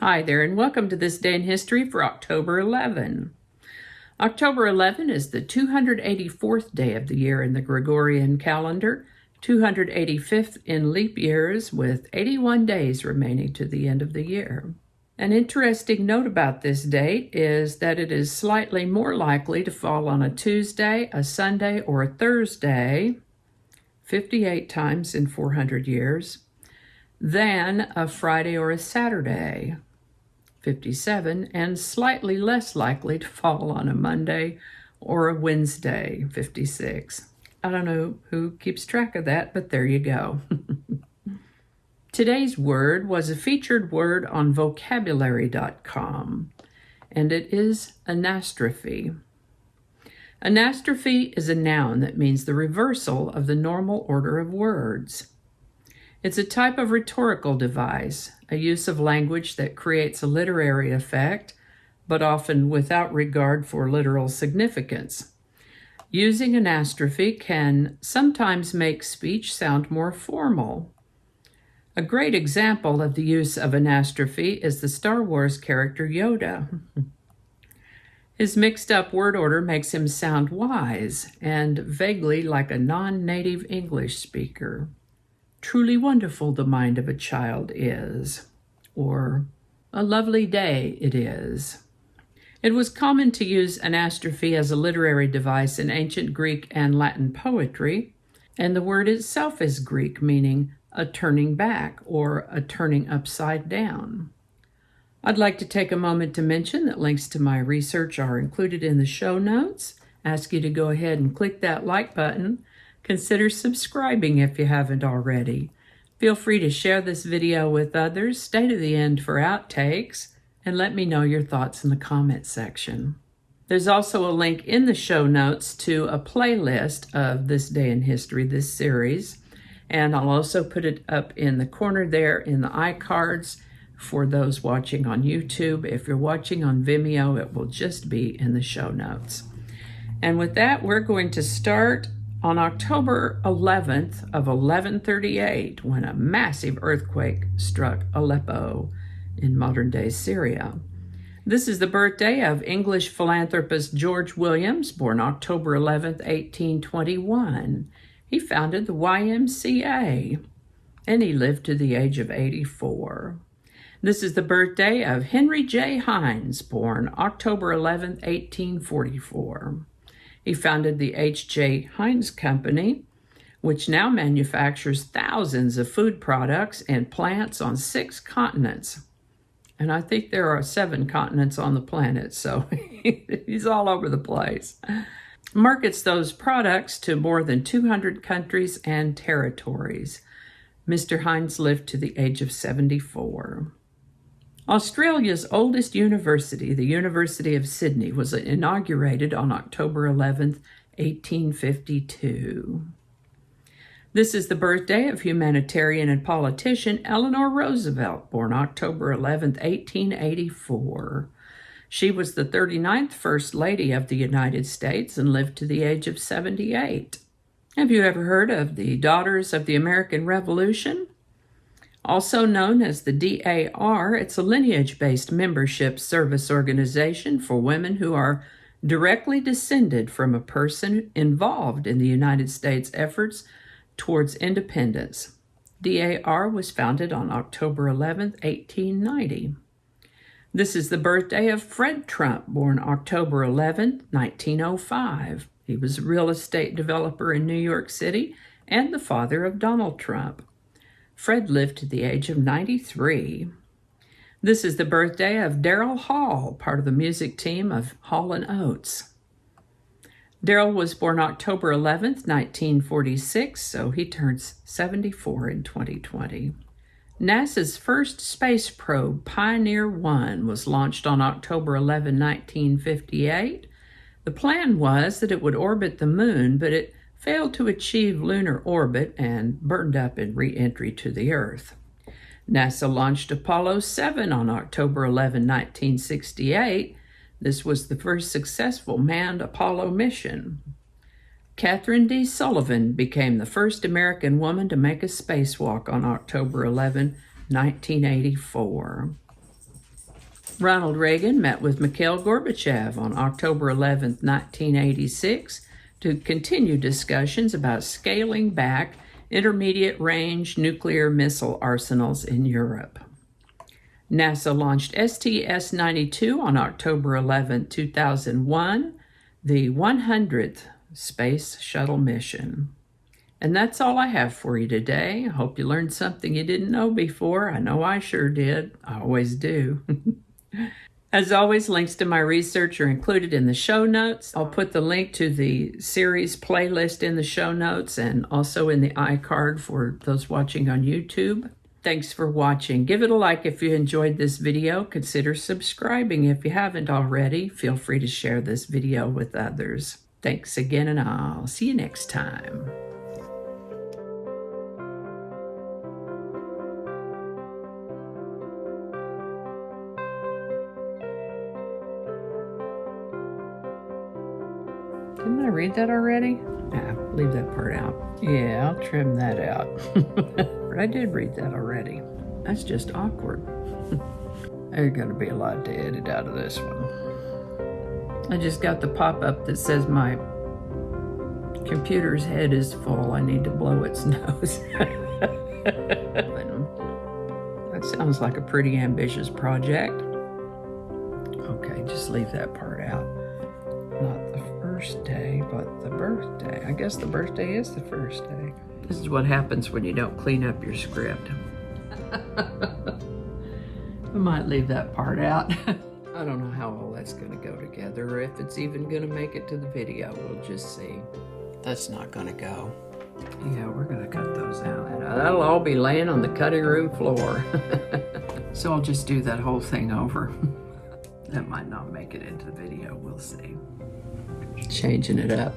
Hi there, and welcome to this day in history for October 11. October 11 is the 284th day of the year in the Gregorian calendar, 285th in leap years, with 81 days remaining to the end of the year. An interesting note about this date is that it is slightly more likely to fall on a Tuesday, a Sunday, or a Thursday, 58 times in 400 years, than a Friday or a Saturday, 57, and slightly less likely to fall on a Monday or a Wednesday, 56. I don't know who keeps track of that, but there you go. Today's word was a featured word on vocabulary.com, and it is anastrophe. Anastrophe is a noun that means the reversal of the normal order of words. It's a type of rhetorical device, a use of language that creates a literary effect, but often without regard for literal significance. Using anastrophe can sometimes make speech sound more formal. A great example of the use of anastrophe is the Star Wars character Yoda. His mixed-up word order makes him sound wise and vaguely like a non-native English speaker. Truly wonderful the mind of a child is, or a lovely day it is. It was common to use anastrophe as a literary device in ancient Greek and Latin poetry, and the word itself is Greek, meaning a turning back or a turning upside down. I'd like to take a moment to mention that links to my research are included in the show notes. Ask you to go ahead and click that like button. Consider subscribing if you haven't already. Feel free to share this video with others, stay to the end for outtakes, and let me know your thoughts in the comment section. There's also a link in the show notes to a playlist of This Day in History, this series, and I'll also put it up in the corner there in the iCards for those watching on YouTube. If you're watching on Vimeo, it will just be in the show notes. And with that, we're going to start on October 11th of 1138, when a massive earthquake struck Aleppo in modern-day Syria. This is the birthday of English philanthropist George Williams, born October 11th, 1821. He founded the YMCA, and he lived to the age of 84. This is the birthday of Henry J. Heinz, born October 11th, 1844. He founded the H.J. Heinz Company, which now manufactures thousands of food products and plants on 6 continents. And I think there are 7 continents on the planet, so he's all over the place. Markets those products to more than 200 countries and territories. Mr. Heinz lived to the age of 74. Australia's oldest university, the University of Sydney, was inaugurated on October 11th, 1852. This is the birthday of humanitarian and politician Eleanor Roosevelt, born October 11th, 1884. She was the 39th First Lady of the United States and lived to the age of 78. Have you ever heard of the Daughters of the American Revolution? Also known as the DAR, it's a lineage-based membership service organization for women who are directly descended from a person involved in the United States' efforts towards independence. DAR was founded on October 11, 1890. This is the birthday of Fred Trump, born October 11, 1905. He was a real estate developer in New York City and the father of Donald Trump. Fred lived to the age of 93. This is the birthday of Daryl Hall, part of the music team of Hall & Oates. Daryl was born October 11th, 1946, so he turns 74 in 2020. NASA's first space probe, Pioneer 1, was launched on October 11, 1958. The plan was that it would orbit the moon, but it failed to achieve lunar orbit and burned up in re-entry to the Earth. NASA launched Apollo 7 on October 11, 1968. This was the first successful manned Apollo mission. Kathryn D. Sullivan became the first American woman to make a spacewalk on October 11, 1984. Ronald Reagan met with Mikhail Gorbachev on October 11, 1986, to continue discussions about scaling back intermediate-range nuclear missile arsenals in Europe. NASA launched STS-92 on October 11, 2001, the 100th Space Shuttle mission. And that's all I have for you today. I hope you learned something you didn't know before. I know I sure did. I always do. As always, links to my research are included in the show notes. I'll put the link to the series playlist in the show notes and also in the iCard for those watching on YouTube. Thanks for watching. Give it a like if you enjoyed this video. Consider subscribing if you haven't already. Feel free to share this video with others. Thanks again, and I'll see you next time. Didn't I read that already? Nah, leave that part out. Yeah, I'll trim that out. But I did read that already. That's just awkward. There's gonna be a lot to edit out of this one. I just got the pop-up that says my computer's head is full. I need to blow its nose. That sounds like a pretty ambitious project. Okay, just leave that part out. Not the first day, but the birthday. I guess the birthday is the first day. This is what happens when you don't clean up your script. I might leave that part out. I don't know how all that's going to go together, or if it's even going to make it to the video. We'll just see. That's not going to go. Yeah, we're going to cut those out. That'll all be laying on the cutting room floor. So I'll just do that whole thing over. That might not make it into the video. We'll see. Changing it up.